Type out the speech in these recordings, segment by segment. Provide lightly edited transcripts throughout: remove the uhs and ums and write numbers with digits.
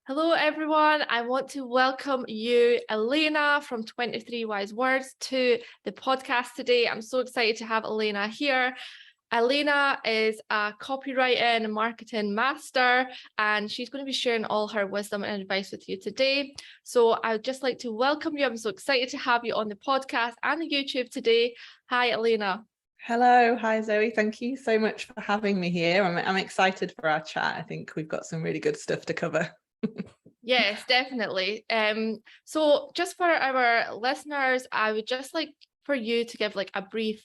Hello, everyone. I want to welcome you, Elena from 23 Wise Words, to the podcast today. I'm so excited to have Elena here. Elena is a copywriting and marketing master, and she's going to be sharing all her wisdom and advice with you today. So I'd just like to welcome you. I'm so excited to have you on the podcast and the YouTube today. Hi, Elena. Hello. Hi, Zoe. Thank you so much for having me here. I'm excited for our chat. I think we've got some really good stuff to cover. Yes, definitely. So just for our listeners, I would just like for you to give like a brief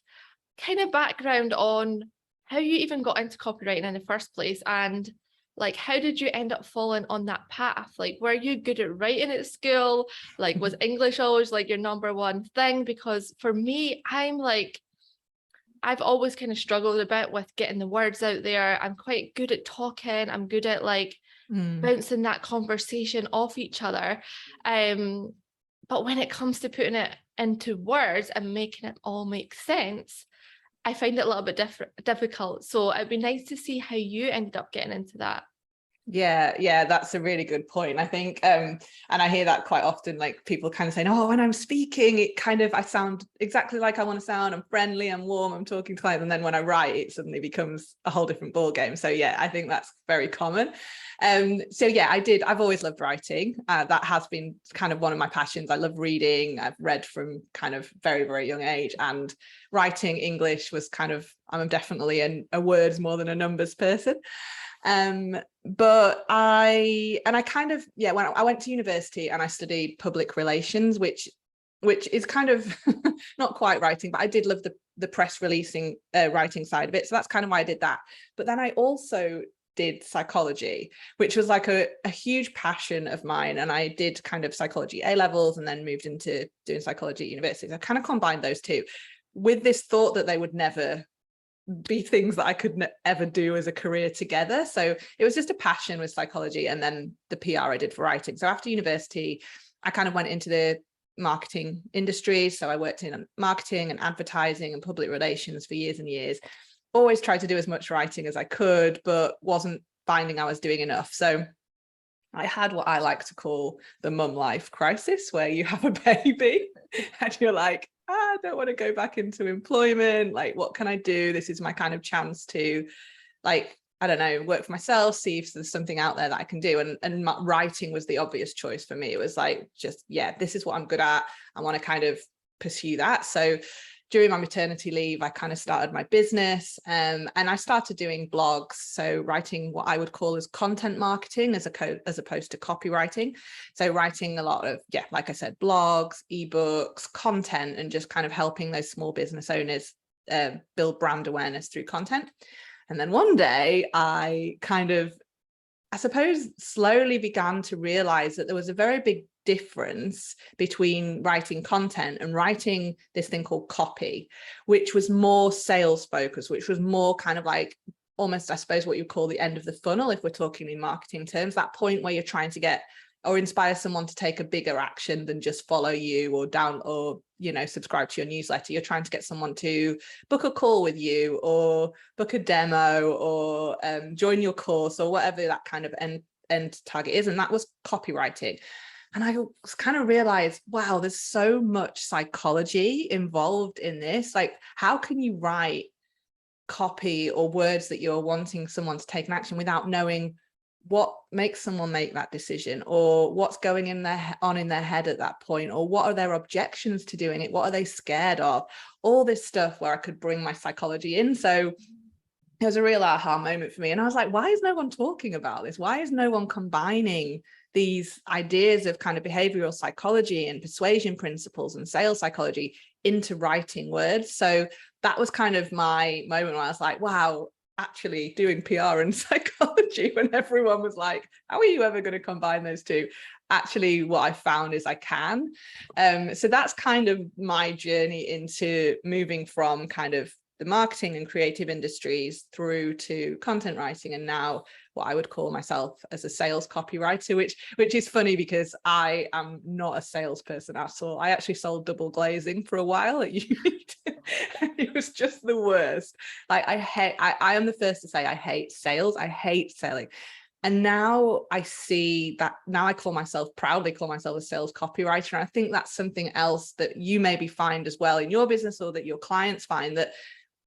kind of background on how you even got into copywriting in the first place, and like how did you end up falling on that path? Like, were you good at writing at school? Like, was English always like your number one thing? Because for me, I've always kind of struggled a bit with getting the words out there. I'm quite good at talking. I'm good at like bouncing that conversation off each other. But when it comes to putting it into words and making it all make sense, I find it a little bit difficult. So it'd be nice to see how you ended up getting into that. Yeah, that's a really good point. I think, and I hear that quite often, like people kind of saying, oh, when I'm speaking, I sound exactly like I want to sound. I'm friendly, I'm warm, I'm talking to clients. And then when I write, it suddenly becomes a whole different ball game. So yeah, I think that's very common. So yeah, I've always loved writing. That has been kind of one of my passions. I love reading. I've read from kind of very, very young age, and writing English was kind of, I'm definitely a words more than a numbers person. But I kind of, yeah, when I went to university and I studied public relations, which is kind of not quite writing, but I did love the press releasing writing side of it. So that's kind of why I did that. But then I also did psychology, which was like a huge passion of mine. And I did kind of psychology A levels and then moved into doing psychology at university. So I kind of combined those two with this thought that they would never be things that I could ever do as a career together. So it was just a passion with psychology, and then the PR I did for writing. So after university, I kind of went into the marketing industry. So I worked in marketing and advertising and public relations for years and years. Always tried to do as much writing as I could, but wasn't finding I was doing enough. So I had what I like to call the mum life crisis, where you have a baby and you're like, I don't want to go back into employment. Like, what can I do? This is my kind of chance to, like, I don't know, work for myself, see if there's something out there that I can do. And writing was the obvious choice for me. It was like, just, yeah, this is what I'm good at. I want to kind of pursue that. So during my maternity leave, I kind of started my business, and I started doing blogs. So writing what I would call as content marketing as opposed to copywriting. So writing a lot of, yeah, like I said, blogs, ebooks, content, and just kind of helping those small business owners build brand awareness through content. And then one day I suppose slowly began to realize that there was a very big difference between writing content and writing this thing called copy, which was more sales focused, which was more kind of like almost, I suppose, what you call the end of the funnel, if we're talking in marketing terms, that point where you're trying to get or inspire someone to take a bigger action than just follow you or subscribe to your newsletter. You're trying to get someone to book a call with you or book a demo or join your course or whatever that kind of end target is. And that was copywriting. And I kind of realized, wow, there's so much psychology involved in this. Like, how can you write copy or words that you're wanting someone to take an action without knowing what makes someone make that decision, or what's going in their head at that point, or what are their objections to doing it? What are they scared of? All this stuff where I could bring my psychology in. So it was a real aha moment for me. And I was like, why is no one talking about this? Why is no one combining these ideas of kind of behavioral psychology and persuasion principles and sales psychology into writing words? So that was kind of my moment where I was like, wow, actually doing PR and psychology, when everyone was like, how are you ever going to combine those two? Actually, what I found is I can. So that's kind of my journey into moving from kind of the marketing and creative industries through to content writing, and now what I would call myself as a sales copywriter, which is funny because I am not a salesperson at all. I actually sold double glazing for a while at uni. It was just the worst. Like I am the first to say I hate sales. I hate selling. And now I see that, now I proudly call myself a sales copywriter. And I think that's something else that you maybe find as well in your business, or that your clients find, that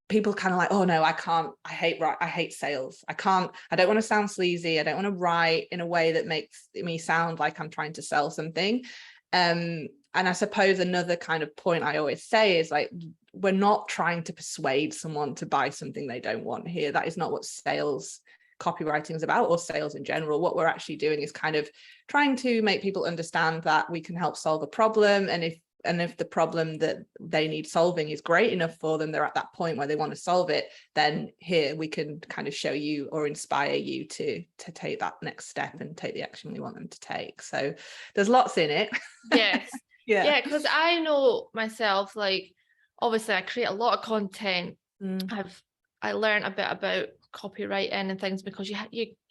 people kind of like, oh no, I hate sales. I don't want to sound sleazy. I don't want to write in a way that makes me sound like I'm trying to sell something. And I suppose another kind of point I always say is like, we're not trying to persuade someone to buy something they don't want here. That is not what sales copywriting is about, or sales in general. What we're actually doing is kind of trying to make people understand that we can help solve a problem, and if the problem that they need solving is great enough for them, they're at that point where they want to solve it, then here we can kind of show you or inspire you to take that next step and take the action we want them to take. So there's lots in it. Yes. Yeah, because I know myself, like, obviously I create a lot of content. I learned a bit about copywriting and things, because you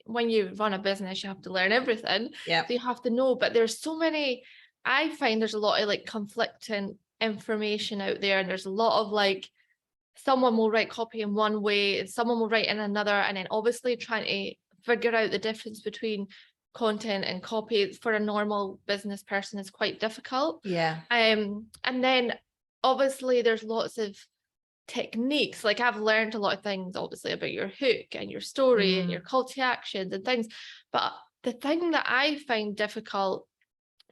when you run a business, you have to learn everything. Yeah. So you have to know, but there's so many, I find there's a lot of like conflicting information out there, and there's a lot of like, someone will write copy in one way and someone will write in another, and then obviously trying to figure out the difference between content and copy for a normal business person is quite difficult. Yeah. And then obviously there's lots of techniques. Like, I've learned a lot of things obviously about your hook and your story and your call to actions and things, but the thing that I find difficult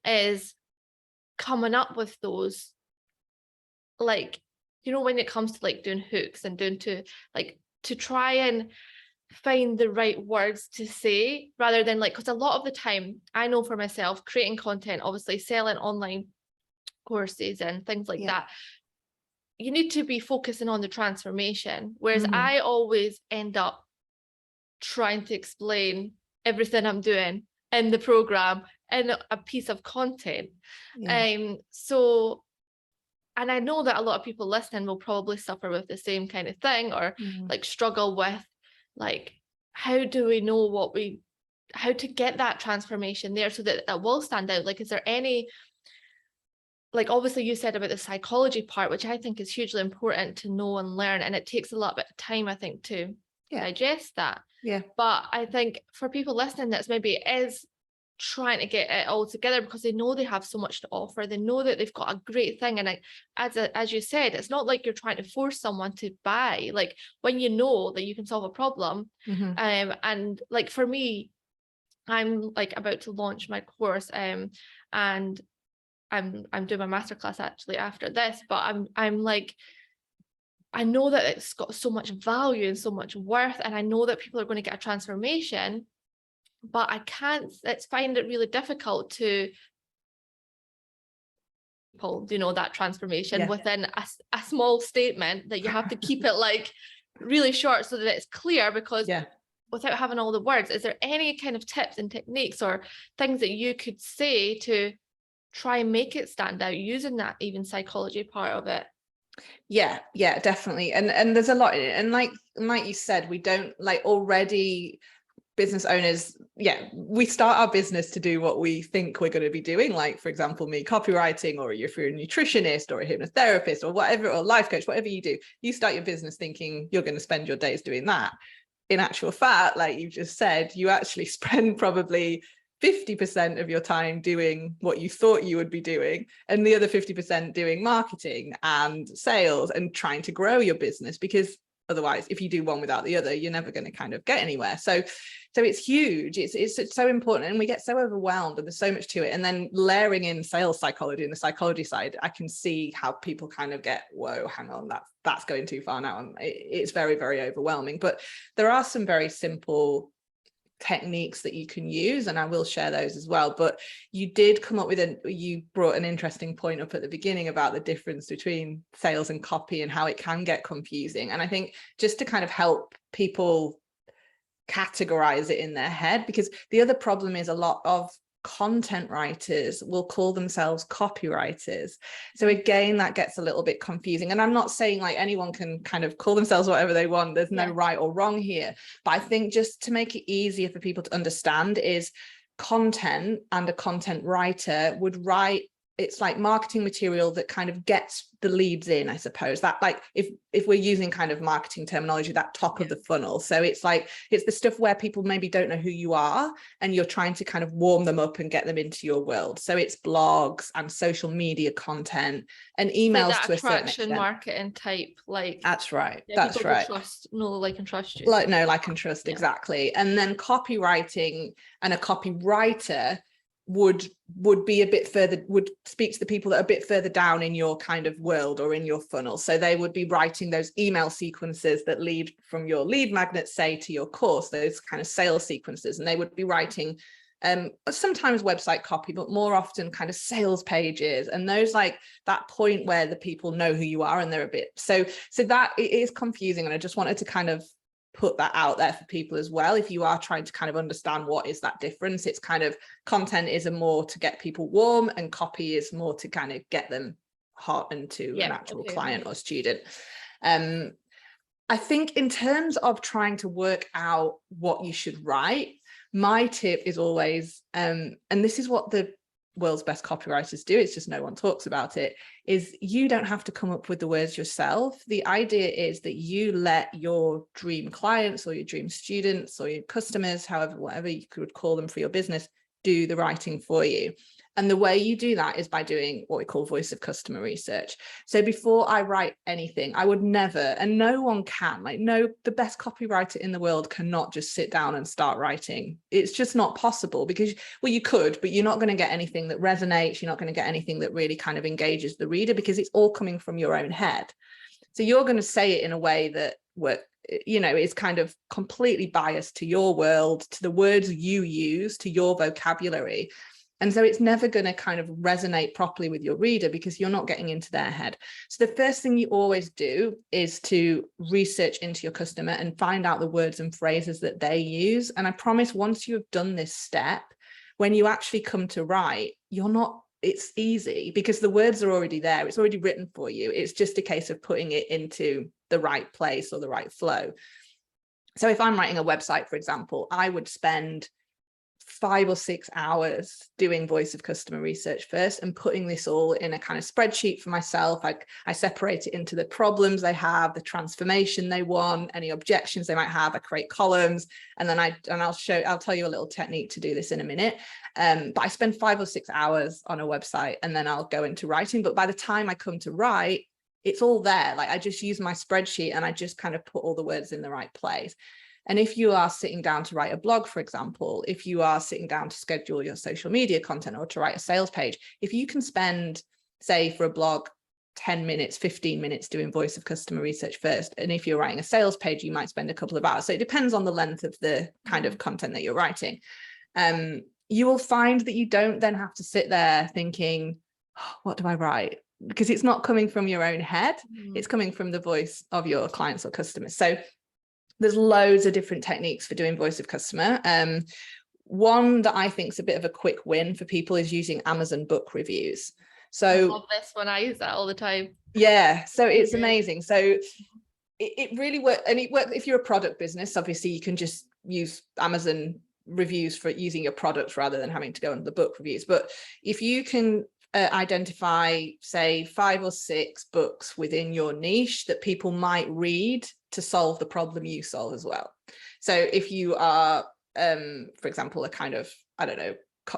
is coming up with those, like, you know, when it comes to like doing hooks and to try and find the right words to say, rather than like, because a lot of the time I know for myself, creating content, obviously selling online courses and things like that, you need to be focusing on the transformation, whereas I always end up trying to explain everything I'm doing in the program in a piece of content. So, and I know that a lot of people listening will probably suffer with the same kind of thing, or like struggle with like, how do we know how to get that transformation there so that it will stand out? Like, is there any, like, obviously you said about the psychology part, which I think is hugely important to know and learn, and it takes a lot bit of time, I think, to digest that. But I think for people listening that's maybe is trying to get it all together, because they know they have so much to offer, they know that they've got a great thing, and as you said, it's not like you're trying to force someone to buy. Like, when you know that you can solve a problem, and like for me, I'm like about to launch my course, and I'm doing my masterclass actually after this, but I'm like, I know that it's got so much value and so much worth, and I know that people are going to get a transformation, but I find it really difficult to, you know, that transformation within a small statement, that you have to keep it like really short so that it's clear, because without having all the words, is there any kind of tips and techniques or things that you could say to try and make it stand out using that even psychology part of it? Yeah, definitely. And there's a lot in it. And like you said, we don't, like, already business owners, we start our business to do what we think we're going to be doing. Like, for example, me copywriting, or if you're a nutritionist or a hypnotherapist or whatever, or life coach, whatever you do, you start your business thinking you're going to spend your days doing that. In actual fact, like you just said, you actually spend probably 50% of your time doing what you thought you would be doing, and the other 50% doing marketing and sales and trying to grow your business, because otherwise, if you do one without the other, you're never going to kind of get anywhere. So it's huge. It's so important, and we get so overwhelmed, and there's so much to it. And then layering in sales psychology and the psychology side, I can see how people kind of get, whoa, hang on, that's going too far now. And it's very, very overwhelming. But there are some very simple techniques that you can use, and I will share those as well. But you did come up with you brought an interesting point up at the beginning about the difference between sales and copy and how it can get confusing. And I think just to kind of help people categorize it in their head, because the other problem is a lot of content writers will call themselves copywriters. So again, that gets a little bit confusing. And I'm not saying like anyone can kind of call themselves whatever they want. There's no right or wrong here. But I think just to make it easier for people to understand is content, and a content writer would write it's like marketing material that kind of gets the leads in, I suppose, that like if we're using kind of marketing terminology, that top of the funnel. So it's like, it's the stuff where people maybe don't know who you are and you're trying to kind of warm them up and get them into your world. So it's blogs and social media content and emails, like that to a certain attraction extent. marketing type, like That's right. yeah, That's people will right. know, like, and trust you. Like, no, like and trust, exactly. And then copywriting and a copywriter would be a bit further, would speak to the people that are a bit further down in your kind of world or in your funnel. So they would be writing those email sequences that lead from your lead magnet, say, to your course, those kind of sales sequences. And they would be writing sometimes website copy, but more often kind of sales pages, and those, like that point where the people know who you are and they're a bit, so that it is confusing. And I just wanted to kind of put that out there for people as well. If you are trying to kind of understand what is that difference, it's kind of content is a more to get people warm, and copy is more to kind of get them hot into an actual client or student. I think in terms of trying to work out what you should write, my tip is always, and this is what the world's best copywriters do, it's just no one talks about it, is you don't have to come up with the words yourself. The idea is that you let your dream clients or your dream students or your customers, however, whatever you could call them for your business, do the writing for you. And the way you do that is by doing what we call voice of customer research. So before I write anything, I would never, and no one can, like, no, the best copywriter in the world cannot just sit down and start writing. It's just not possible, because, well, you could, but you're not going to get anything that resonates. You're not going to get anything that really kind of engages the reader, because it's all coming from your own head. So you're going to say it in a way that, is kind of completely biased to your world, to the words you use, to your vocabulary. And so it's never going to kind of resonate properly with your reader, because you're not getting into their head. So the first thing you always do is to research into your customer and find out the words and phrases that they use. And I promise, once you have done this step, when you actually come to write, it's easy, because the words are already there. It's already written for you. It's just a case of putting it into the right place or the right flow. So if I'm writing a website, for example, I would spend 5 or 6 hours doing voice of customer research first and putting this all in a kind of spreadsheet for myself. I separate it into the problems they have, the transformation they want, any objections they might have. I create columns, and then I'll tell you a little technique to do this in a minute. But I spend 5 or 6 hours on a website, and then I'll go into writing. But by the time I come to write, it's all there. Like, I just use my spreadsheet and I just kind of put all the words in the right place. And if you are sitting down to write a blog, for example, if you are sitting down to schedule your social media content or to write a sales page, if you can spend, say, for a blog, 10 minutes, 15 minutes doing voice of customer research first, and if you're writing a sales page, you might spend a couple of hours. So it depends on the length of the kind of content that you're writing. You will find that you don't then have to sit there thinking, oh, what do I write? Because it's not coming from your own head. It's coming from the voice of your clients or customers. So there's loads of different techniques for doing voice of customer. One that I think is a bit of a quick win for people is using Amazon book reviews. So I love this one. I use that all the time. Yeah, so it's amazing. So it really works, and it works if you're a product business. Obviously, you can just use Amazon reviews for using your products rather than having to go on the book reviews. But if you can identify, say, 5 or 6 books within your niche that people might read to solve the problem you solve as well. So if you are, for example, a kind of, I don't know,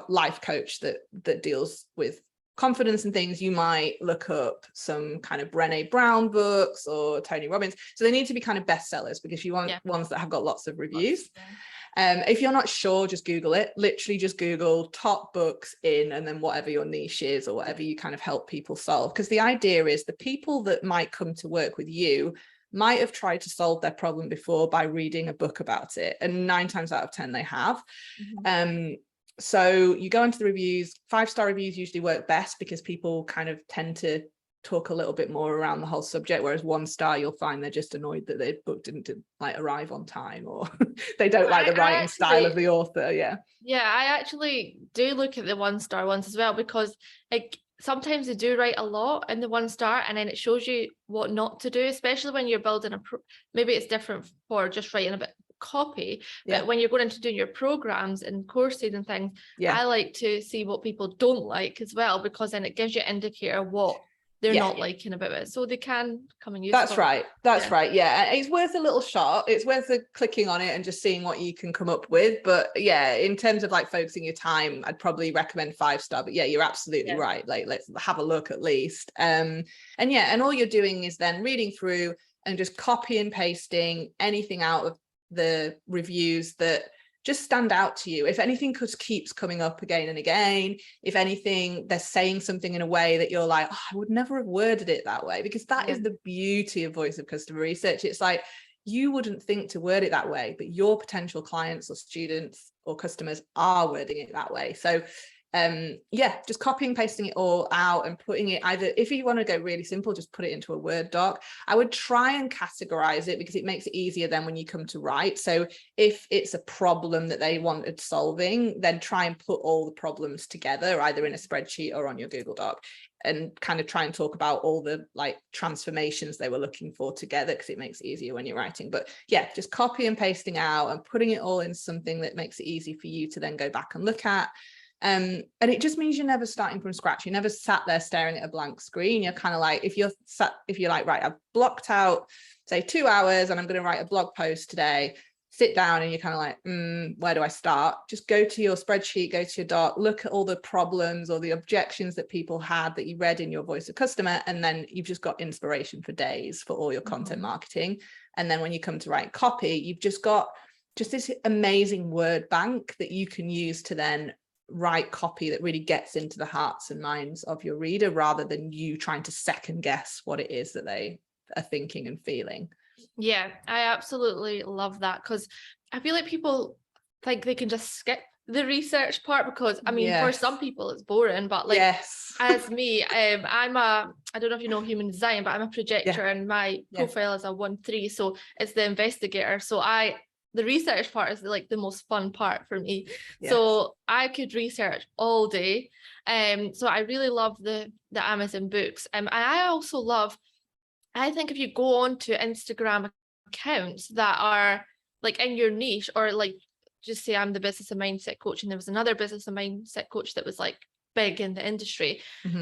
life coach that deals with confidence and things, you might look up some kind of Brené Brown books or Tony Robbins. So they need to be kind of bestsellers, because you want ones that have got lots of reviews. If you're not sure, just Google it. Literally just Google top books in, and then whatever your niche is or whatever you kind of help people solve. Because the idea is the people that might come to work with you might have tried to solve their problem before by reading a book about it. And 9 times out of 10, they have. So you go into the reviews. 5-star reviews usually work best, because people kind of tend to talk a little bit more around the whole subject, whereas 1-star, you'll find they're just annoyed that their book didn't like arrive on time, or they don't like the writing style of the author. Yeah, I actually do look at the 1-star ones as well, because like sometimes they do write a lot in the 1-star, and then it shows you what not to do, especially when you're building maybe it's different for just writing a bit copy. Yeah. But when you're going into doing your programs and courses and things, Yeah. I like to see what people don't like as well, because then it gives you an indicator of what they're not liking about it, so they can come and use it. That's right. Yeah, it's worth a little shot. It's worth clicking on it and just seeing what you can come up with. But yeah, in terms of like focusing your time, I'd probably recommend 5-star. But yeah, you're absolutely right. Like, let's have a look at least. And all you're doing is then reading through and just copy and pasting anything out of the reviews that just stand out to you. If anything keeps coming up again and again, if anything, they're saying something in a way that you're like, oh, I would never have worded it that way, because that is the beauty of voice of customer research. It's like, you wouldn't think to word it that way, but your potential clients or students or customers are wording it that way. So just copying and pasting it all out and putting it, either, if you want to go really simple, just put it into a Word doc. I would try and categorize it, because it makes it easier then when you come to write. So if it's a problem that they wanted solving, then try and put all the problems together, either in a spreadsheet or on your Google Doc, and kind of try and talk about all the like transformations they were looking for together, because it makes it easier when you're writing. But yeah, just copy and pasting out and putting it all in something that makes it easy for you to then go back and look at. And it just means you're never starting from scratch. You never sat there staring at a blank screen. You're kind of like, if you're like, right, I've blocked out, say, 2 hours and I'm going to write a blog post today, sit down and you're kind of like, where do I start? Just go to your spreadsheet, go to your doc, look at all the problems or the objections that people had that you read in your voice of customer. And then you've just got inspiration for days for all your content marketing. And then when you come to write copy, you've just got this amazing word bank that you can use to then write copy that really gets into the hearts and minds of your reader, rather than you trying to second guess what it is that they are thinking and feeling. Yeah, I absolutely love that, because I feel like people think they can just skip the research part, because I mean, for some people it's boring, but like as me, I don't know if you know human design, but I'm a projector and my profile is a 1-3, so it's the investigator. So the research part is like the most fun part for me. So I could research all day. So I really love the Amazon books. And I also love, I think if you go on to Instagram accounts that are like in your niche, or like, just say I'm the business and mindset coach, and there was another business and mindset coach that was like big in the industry,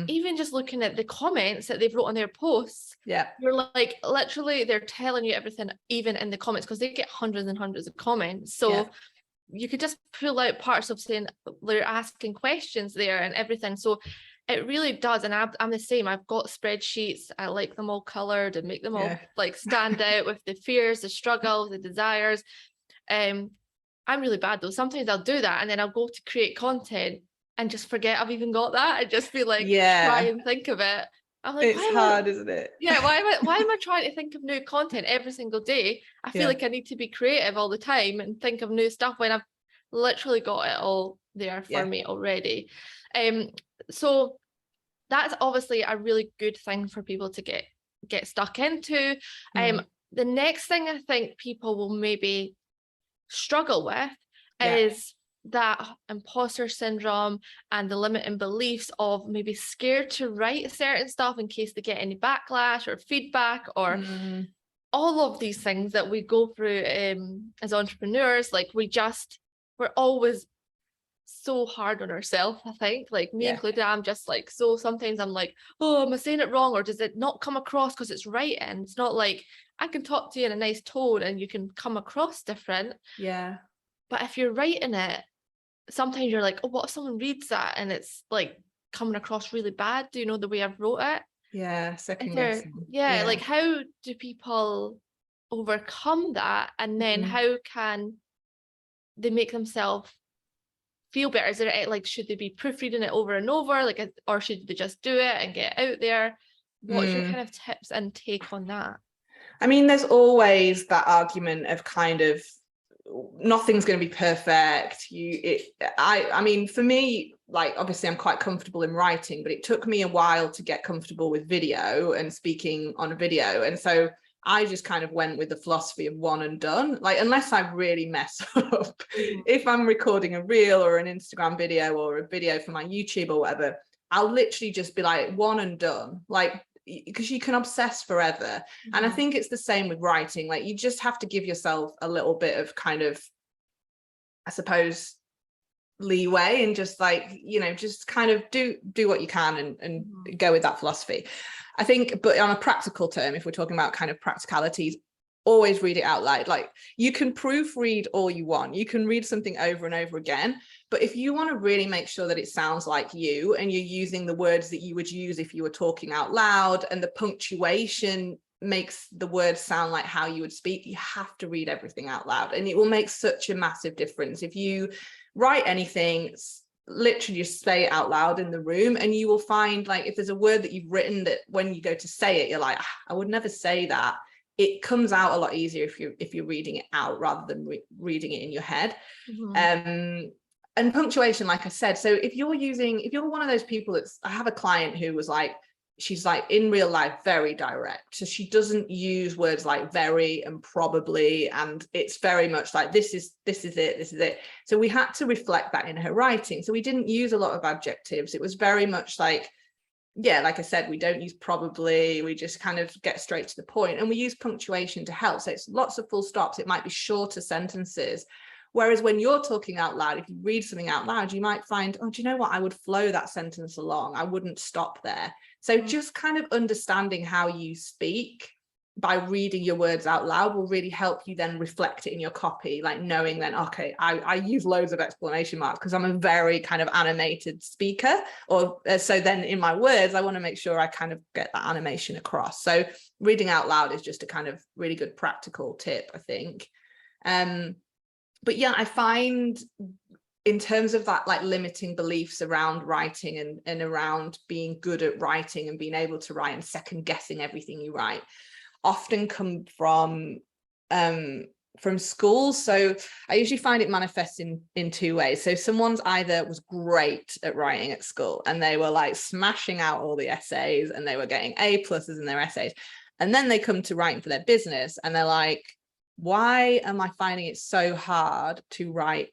even just looking at the comments that they've wrote on their posts, you're like, literally they're telling you everything, even in the comments, because they get hundreds and hundreds of comments. So you could just pull out parts of saying they're asking questions there and everything. So it really does. And I'm the same. I've got spreadsheets. I like them all colored and make them all like stand out with the fears, the struggles, the desires. I'm really bad though. Sometimes I'll do that and then I'll go to create content and just forget I've even got that. I just be like, try and think of it. I'm like, it's hard, isn't it? Yeah. Why am I trying to think of new content every single day? I feel like I need to be creative all the time and think of new stuff when I've literally got it all there for me already. So that's obviously a really good thing for people to get stuck into. The next thing I think people will maybe struggle with is that imposter syndrome and the limiting beliefs of maybe scared to write certain stuff in case they get any backlash or feedback, or all of these things that we go through as entrepreneurs. Like we're always so hard on ourselves. I think, like me included, I'm just like, so sometimes I'm like, oh, am I saying it wrong, or does it not come across because it's writing? It's not like I can talk to you in a nice tone and you can come across different. But if you're writing it, sometimes you're like, oh, what if someone reads that and it's like coming across really bad? Do you know the way I've wrote it? Second guessing. Like how do people overcome that, and then how can they make themselves feel better? Is there like, should they be proofreading it over and over, like, or should they just do it and get out there? What's your kind of tips and take on that? I mean, there's always that argument of kind of nothing's going to be perfect. I mean, for me, like, obviously I'm quite comfortable in writing, but it took me a while to get comfortable with video and speaking on a video. And so I just kind of went with the philosophy of one and done. Like, unless I really mess up, if I'm recording a reel or an Instagram video or a video for my YouTube or whatever, I'll literally just be like, one and done. Like, because you can obsess forever. And I think it's the same with writing. Like, you just have to give yourself a little bit of kind of, I suppose, leeway, and just like, you know, just kind of do what you can, and go with that philosophy, I think. But on a practical term, if we're talking about kind of practicalities, always read it out loud. Like, you can proofread all you want, you can read something over and over again, but if you want to really make sure that it sounds like you, and you're using the words that you would use if you were talking out loud, and the punctuation makes the words sound like how you would speak, you have to read everything out loud. And it will make such a massive difference. If you write anything, literally just say it out loud in the room, and you will find, like, if there's a word that you've written that when you go to say it, you're like, I would never say that, it comes out a lot easier if you're reading it out rather than reading it in your head. And punctuation, like I said, so if you're one of those people I have a client who was like, she's like, in real life, very direct, so she doesn't use words like very and probably, and it's very much like, this is it. So we had to reflect that in her writing, so we didn't use a lot of adjectives. It was very much like, yeah, like I said, we don't use probably, we just kind of get straight to the point, and we use punctuation to help. So it's lots of full stops, it might be shorter sentences. Whereas when you're talking out loud, if you read something out loud, you might find, oh, do you know what, I would flow that sentence along, I wouldn't stop there. So just kind of understanding how you speak by reading your words out loud will really help you then reflect it in your copy, like knowing then, okay, I use loads of exclamation marks because I'm a very kind of animated speaker, or so then in my words I want to make sure I kind of get that animation across. So reading out loud is just a kind of really good practical tip, I think. But yeah, I find in terms of that, like, limiting beliefs around writing and around being good at writing and being able to write and second guessing everything you write, often come from school. So I usually find it manifests in two ways. So someone's either was great at writing at school and they were like smashing out all the essays and they were getting A+ in their essays, and then they come to writing for their business and they're like, why am I finding it so hard to write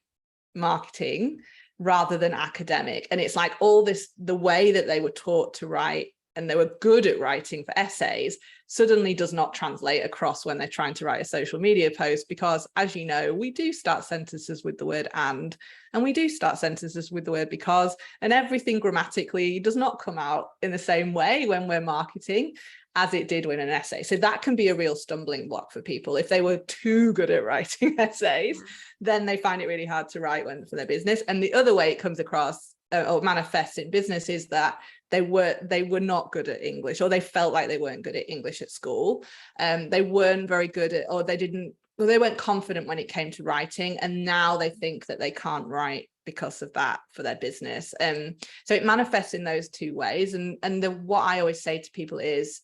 marketing rather than academic? And it's like all this, the way that they were taught to write and they were good at writing for essays suddenly does not translate across when they're trying to write a social media post, because, as you know, we do start sentences with the word and we do start sentences with the word because, and everything grammatically does not come out in the same way when we're marketing as it did when an essay. So that can be a real stumbling block for people. If they were too good at writing essays, then they find it really hard to write one for their business. And the other way it comes across or manifests in business is that they were not good at English, or they felt like they weren't good at English at school. They weren't very good at, or they weren't confident when it came to writing, and now they think that they can't write because of that for their business. So it manifests in those two ways. And what I always say to people is,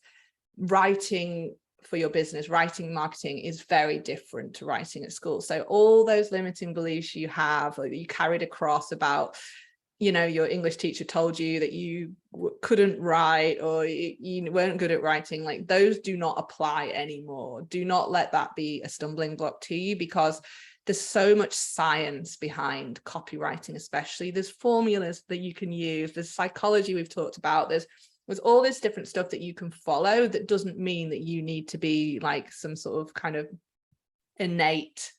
writing for your business, writing marketing, is very different to writing at school. So all those limiting beliefs you have, or you carried across about, you know, your English teacher told you that you couldn't write, or you weren't good at writing, like, those do not apply anymore. Do not let that be a stumbling block to you, because there's so much science behind copywriting, especially. There's formulas that you can use, there's psychology we've talked about, there's all this different stuff that you can follow. That doesn't mean that you need to be like some sort of kind of innate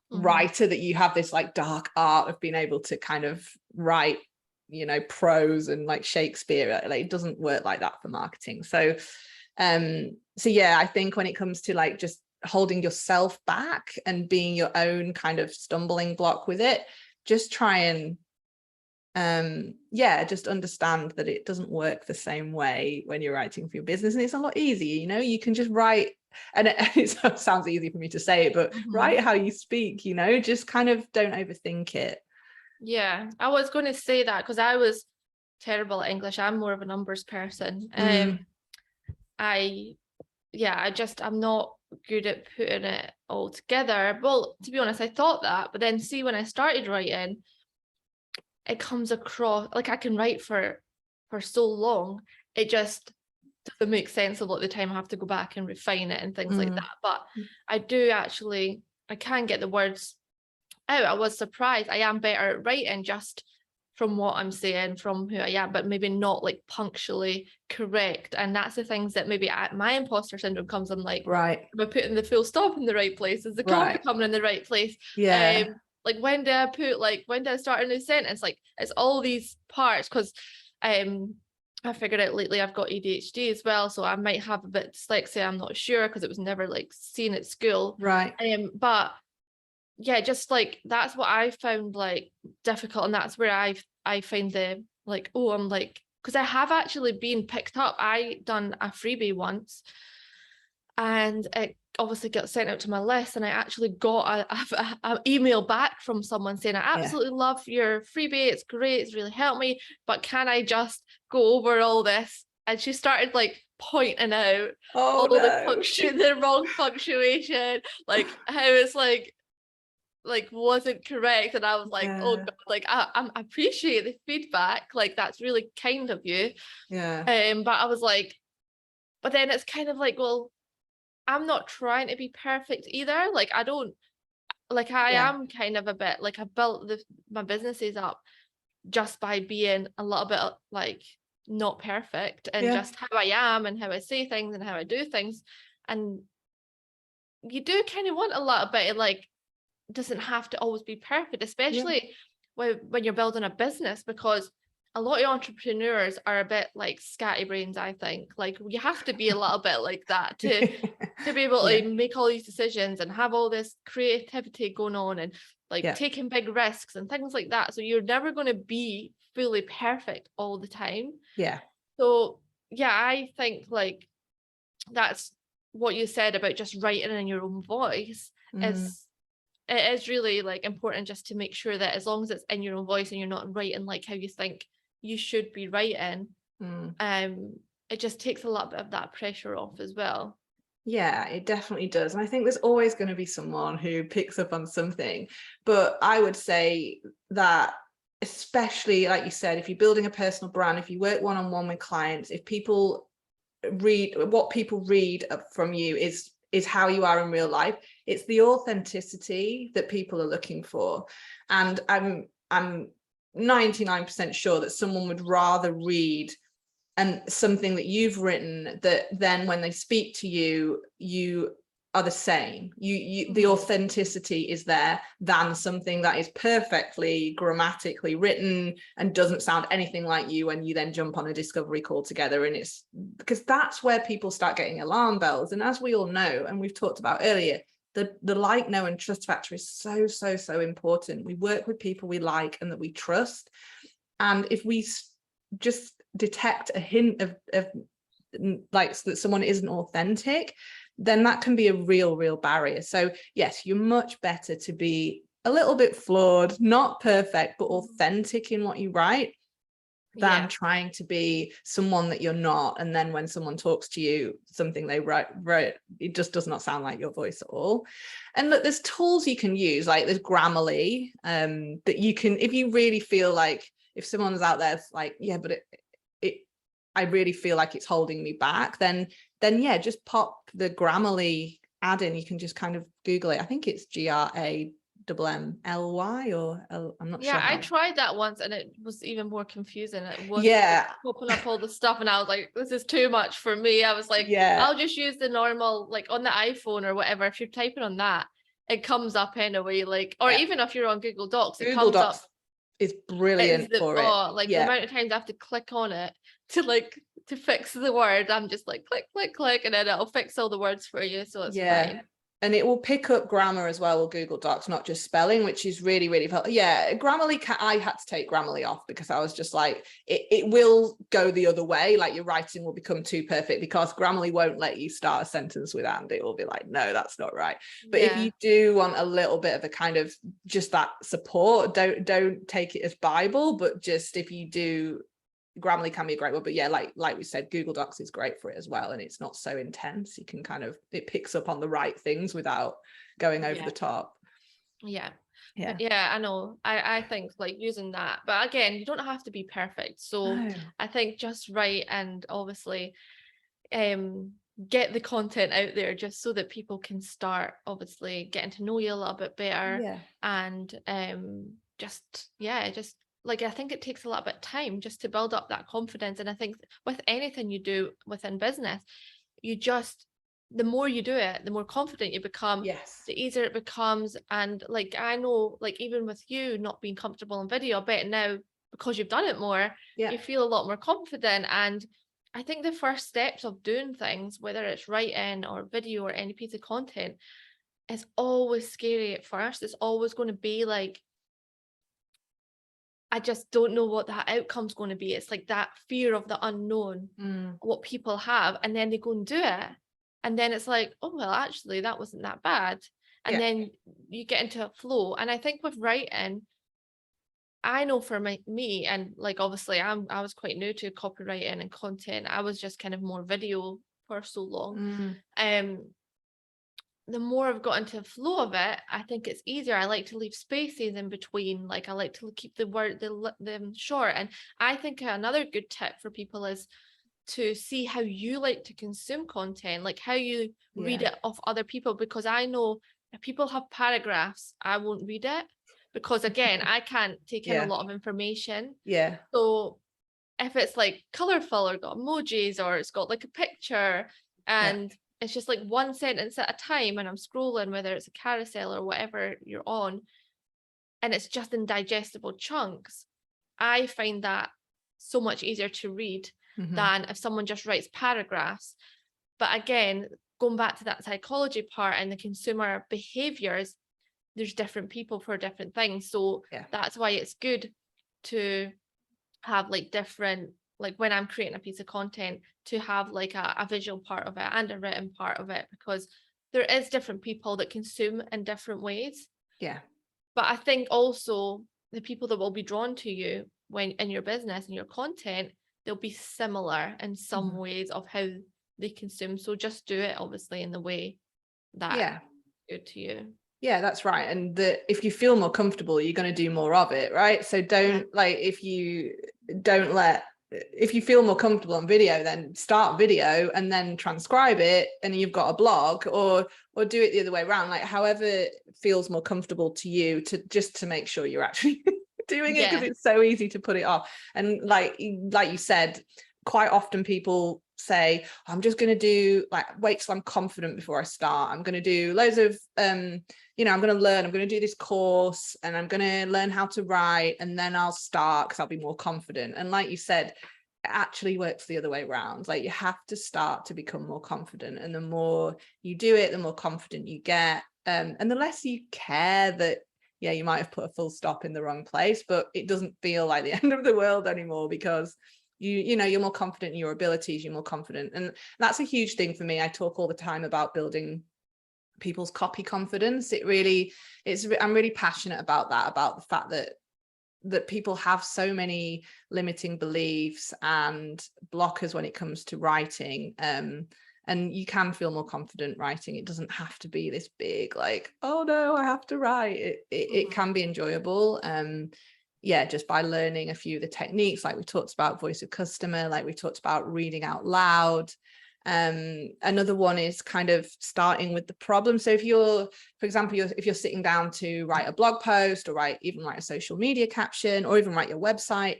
writer, that you have this like dark art of being able to kind of write, you know, prose and like Shakespeare. Like, it doesn't work like that for marketing. So yeah, I think when it comes to like just holding yourself back and being your own kind of stumbling block with it, just try and just understand that it doesn't work the same way when you're writing for your business, and it's a lot easier. You know, you can just write, and it sounds easy for me to say it, but write how you speak, you know, just kind of don't overthink it. Yeah, I was going to say that because I was terrible at English. I'm more of a numbers person. I'm not good at putting it all together. Well, to be honest, I thought that, but then see, when I started writing, it comes across like I can write for so long, it just doesn't make sense a lot of the time. I have to go back and refine it and things like that. But I can get the words out. I was surprised. I am better at writing, just from what I'm saying, from who I am, but maybe not like punctually correct. And that's the things that maybe my imposter syndrome comes. I'm like, Right. am I putting the full stop in the right place? Is the comma Right. coming in the right place? Yeah. Like when do I start a new sentence? Like it's all these parts, because I figured out lately I've got ADHD as well, so I might have a bit of dyslexia. I'm not sure, because it was never like seen at school. Right. But yeah, just like that's what I found like difficult, and that's where I find the like, oh, I'm like, because I have actually been picked up. I done a freebie once, and it obviously got sent out to my list, and I actually got a email back from someone saying, I absolutely love your freebie, it's great, it's really helped me, but can I just go over all this? And she started like pointing out all the wrong punctuation, like how it's like wasn't correct. And I was like, oh God, like I appreciate the feedback, like that's really kind of you. But I was like, but then it's kind of like, well, I'm not trying to be perfect either. Like I don't, like I am kind of a bit like I built my businesses up just by being a little bit like not perfect, and just how I am and how I say things and how I do things. And you do kind of want a little bit of like, doesn't have to always be perfect, especially when you're building a business, because a lot of entrepreneurs are a bit like scatterbrains. I think like you have to be a little bit like that to be able to make all these decisions and have all this creativity going on, and like taking big risks and things like that. So you're never going to be fully perfect all the time. So I think like that's what you said about just writing in your own voice is it is really like important, just to make sure that as long as it's in your own voice and you're not writing like how you think you should be writing, it just takes a little bit of that pressure off as well. Yeah, it definitely does. And I think there's always going to be someone who picks up on something. But I would say that, especially like you said, if you're building a personal brand, if you work one-on-one with clients, if people read what people read from you is how you are in real life. It's the authenticity that people are looking for. And I'm 99% sure that someone would rather read and something that you've written, that then when they speak to you, you are the same. The authenticity is there, than something that is perfectly grammatically written and doesn't sound anything like you when you then jump on a discovery call together. And it's because that's where people start getting alarm bells. And as we all know, and we've talked about earlier, the like, know, and trust factor is so important. We work with people we like and that we trust. And if we just detect a hint of like that someone isn't authentic, then that can be a real barrier. So yes, you're much better to be a little bit flawed, not perfect, but authentic in what you write, than trying to be someone that you're not. And then when someone talks to you, something they wrote, it just does not sound like your voice at all. And look, there's tools you can use, like there's Grammarly, that you can, if you really feel like, if someone's out there like, yeah, but I really feel like it's holding me back, then yeah, just pop the Grammarly ad in. You can just kind of Google it. I think it's GRAMMLY, or I'm not sure. Yeah, I tried that once and it was even more confusing. It was popping up all the stuff, and I was like, this is too much for me. I was like, I'll just use the normal, like on the iPhone or whatever. If you're typing on that, it comes up anyway. Like, or even if you're on Google Docs, it comes up. Is brilliant for it. Like the amount of times I have to click on it to fix the word, I'm just like click, and then it'll fix all the words for you, so it's fine. And it will pick up grammar as well with Google Docs, not just spelling, which is really helpful. Grammarly, I had to take Grammarly off because I was just like, it will go the other way. Like your writing will become too perfect because Grammarly won't let you start a sentence with and. It will be like, no, that's not right. But if you do want a little bit of a kind of just that support, don't take it as Bible, but just if you do, Grammarly can be a great one. But yeah, like we said, Google Docs is great for it as well, and it's not so intense. You can kind of, it picks up on the right things without going over the top. I know. I think like using that, but again, you don't have to be perfect. So I think just write, and obviously get the content out there just so that people can start obviously getting to know you a little bit better, and just like, I think it takes a little bit of time just to build up that confidence. And I think with anything you do within business, the more you do it, the more confident you become, Yes. the easier it becomes. And like, I know, like, even with you not being comfortable in video, I bet now, because you've done it more, Yeah. you feel a lot more confident. And I think the first steps of doing things, whether it's writing or video or any piece of content, is always scary at first. It's always going to be like, I just don't know what that outcome's going to be. It's like that fear of the unknown, what people have, and then they go and do it. And then it's like, oh, well, actually, that wasn't that bad. And Yeah. then you get into a flow. And I think with writing, I know for me, and like, obviously I was quite new to copywriting and content. I was just kind of more video for so long. The more I've got into the flow of it, I think it's easier. I like to leave spaces in between. Like, I like to keep them short. And I think another good tip for people is to see how you like to consume content, like how you read it off other people. Because I know if people have paragraphs, I won't read it, because again, I can't take in a lot of information. Yeah. So if it's like colorful or got emojis or it's got like a picture and it's just like one sentence at a time, and I'm scrolling, whether it's a carousel or whatever you're on, and it's just in digestible chunks, I find that so much easier to read than if someone just writes paragraphs. But again, going back to that psychology part and the consumer behaviors, there's different people for different things. So that's why it's good to have like different, like when I'm creating a piece of content, to have like a visual part of it and a written part of it, because there is different people that consume in different ways. Yeah. But I think also the people that will be drawn to you when in your business and your content, they'll be similar in some ways of how they consume. So just do it obviously in the way that good to you. Yeah, that's right. And if you feel more comfortable, you're going to do more of it, right? So don't like, if you feel more comfortable on video, then start video and then transcribe it and you've got a blog, or do it the other way around, like however feels more comfortable to you, to make sure you're actually doing it, because it's so easy to put it off. And like you said, quite often people say, I'm just going to do, like, wait till I'm confident before I start. I'm going to do loads of I'm going to do this course and I'm going to learn how to write, and then I'll start because I'll be more confident. And like you said, it actually works the other way around. Like, you have to start to become more confident, and the more you do it, the more confident you get, and the less you care that you might have put a full stop in the wrong place, but it doesn't feel like the end of the world anymore, because you're more confident in your abilities, you're more confident. And that's a huge thing for me. I talk all the time about building people's copy confidence. I'm really passionate about that, about the fact that people have so many limiting beliefs and blockers when it comes to writing, and you can feel more confident writing. It doesn't have to be this big, like, oh no, I have to write. It can be enjoyable. Just by learning a few of the techniques, like we talked about voice of customer, like we talked about reading out loud. Another one is kind of starting with the problem. So if you're, for example, if you're sitting down to write a blog post, or even write a social media caption, or even write your website,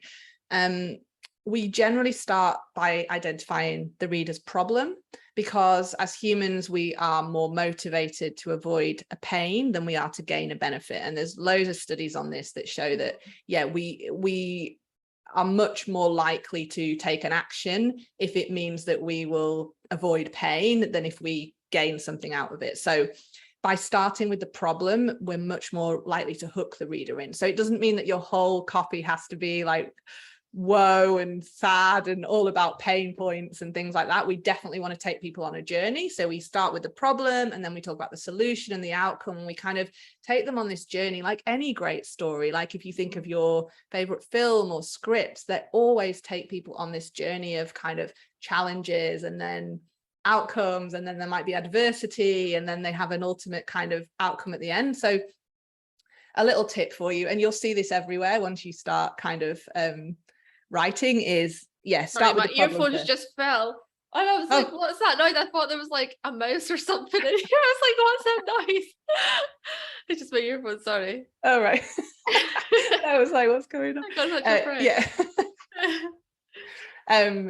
we generally start by identifying the reader's problem, because as humans, we are more motivated to avoid a pain than we are to gain a benefit. And there's loads of studies on this that show that, we are much more likely to take an action if it means that we will avoid pain than if we gain something out of it. So by starting with the problem, we're much more likely to hook the reader in. So it doesn't mean that your whole copy has to be like woe and sad and all about pain points and things like that. We definitely want to take people on a journey. So we start with the problem, and then we talk about the solution and the outcome, and we kind of take them on this journey, like any great story. Like if you think of your favorite film or scripts, they always take people on this journey of kind of challenges and then outcomes, and then there might be adversity, and then they have an ultimate kind of outcome at the end. So a little tip for you, and you'll see this everywhere once you start kind of writing, is start with the problem earphones first. just fell, and I was like, what's that noise? I thought there was like a mouse or something in here. I was like, what's that noise? It's just my earphones, sorry. All right. I was like, what's going on? I got such a friend. Yeah.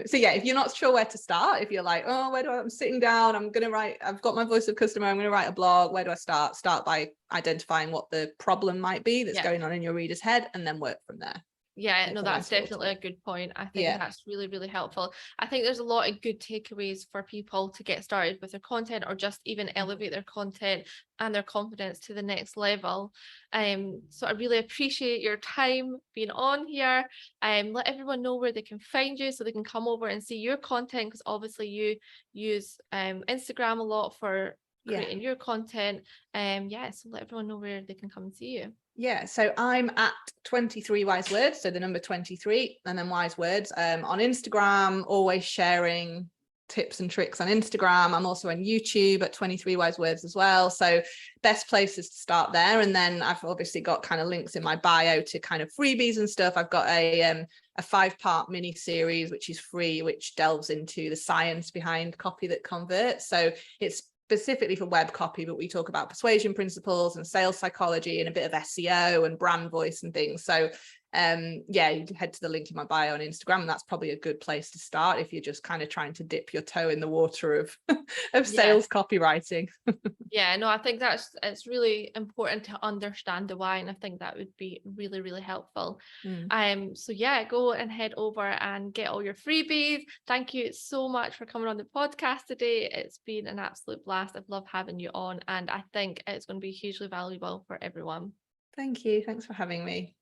So yeah, if you're not sure where to start, if you're like, oh, I'm sitting down, I'm going to write, I've got my voice of customer, I'm going to write a blog, where do I start? Start by identifying what the problem might be that's going on in your reader's head, and then work from there. Yeah, no, that's definitely a good point. I think that's really, really helpful. I think there's a lot of good takeaways for people to get started with their content, or just even elevate their content and their confidence to the next level. So I really appreciate your time being on here. Let everyone know where they can find you so they can come over and see your content, because obviously you use Instagram a lot for creating your content. So let everyone know where they can come and see you. Yeah, so I'm at 23 Wise Words, so the number 23 and then Wise Words on Instagram, always sharing tips and tricks on Instagram. I'm also on YouTube at 23 Wise Words as well. So best places to start there. And then I've obviously got kind of links in my bio to kind of freebies and stuff. I've got a 5-part mini series, which is free, which delves into the science behind copy that converts. So it's specifically for web copy, but we talk about persuasion principles and sales psychology and a bit of SEO and brand voice and things. So you head to the link in my bio on Instagram, and that's probably a good place to start if you're just kind of trying to dip your toe in the water of sales copywriting. No, I think it's really important to understand the why, and I think that would be really, really helpful. So go and head over and get all your freebies. Thank you so much for coming on the podcast today. It's been an absolute blast. I've loved having you on, and I think it's going to be hugely valuable for everyone. Thank you. Thanks for having me.